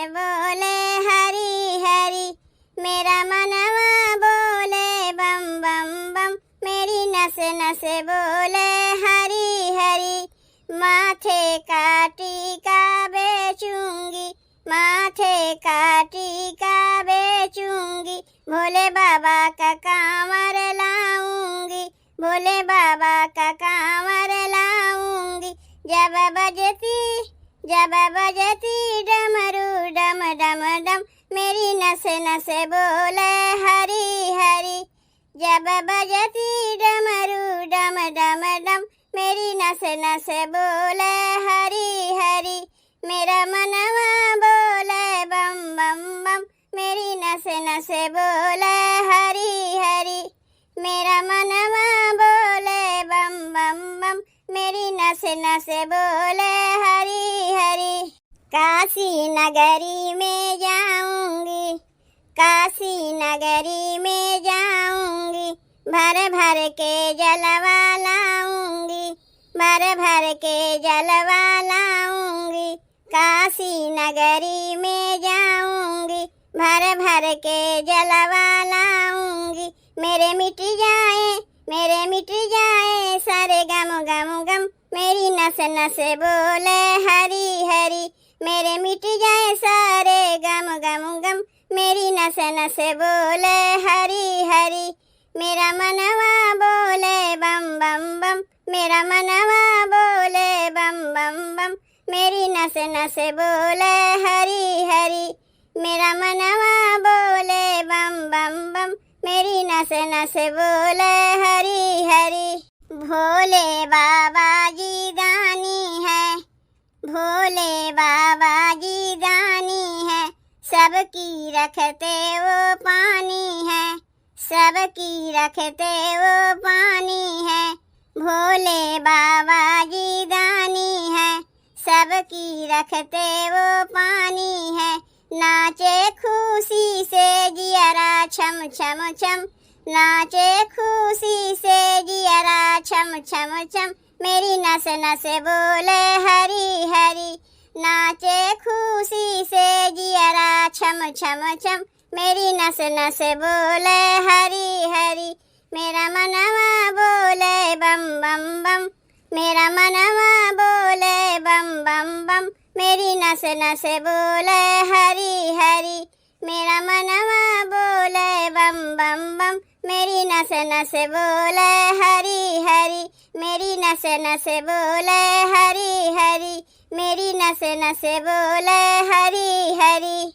बोले हरी हरी, मेरा मनवा बोले बम बम बम, मेरी नस नस बोले हरी हरी। माथे का टीका बेचूंगी, माथे का टीका बेचूंगी, भोले बाबा का कांवर लाऊंगी, भोले बाबा का कांवर लाऊंगी। जब बजती डमरू डम डम डम, मेरी नस नस बोले हरी हरी। जब बजती डमरू डम डम डम, मेरी नस नस बोले हरी हरी। मेरा मनवा बोले बम बम बम, मेरी नस नस बोले हरी हरी। मेरा मनवा बोले बम बम बम, मेरी नस नस बोले हरी हरी। काशी नगरी में जाऊंगी, काशी नगरी में जाऊंगी, भर भर के जलवा लाऊंगी, भर भर के जलवा लाऊंगी। काशी नगरी में जाऊंगी, भर भर के जलवा लाऊंगी। मेरे मिट जाए सारे गम गम गम, मेरी नस नस बोले हरी हरी। मेरे मिट जाए सारे गम गम गम, मेरी नस नस बोले हरी हरी। मेरा मनवा बोले बम बम बम, मेरा मनवा बोले बम बम बम, मेरी नस नस बोले हरी हरी। मेरा मनवा बोले बम बम बम, मेरी नस नस बोले हरी हरी। भोले बाबा जी दानी है, भोले बाबा जी दानी है, सबकी रखते वो पानी है, सबकी रखते वो पानी है। भोले बाबा जी दानी है, सबकी रखते वो पानी है। नाचे खुशी से जियरा छम छम छम, नाचे खुशी से जियरा छम छम छम, मेरी नस नस बोले हरी हरी। नाचे खुशी से जियरा छम छम छम, मेरी नस नस बोले हरी हरी। मेरा मनवा बोले बम बम बम, मेरा मनवा बोले बम बम बम, मेरी नस नस बोले हरी हरी। मेरा मनवा बोले बम बम बम, मेरी नस नस बोले हरी हरी। मेरी नस नस बोले हरी हरी, मेरी नस नस बोले हरी हरी।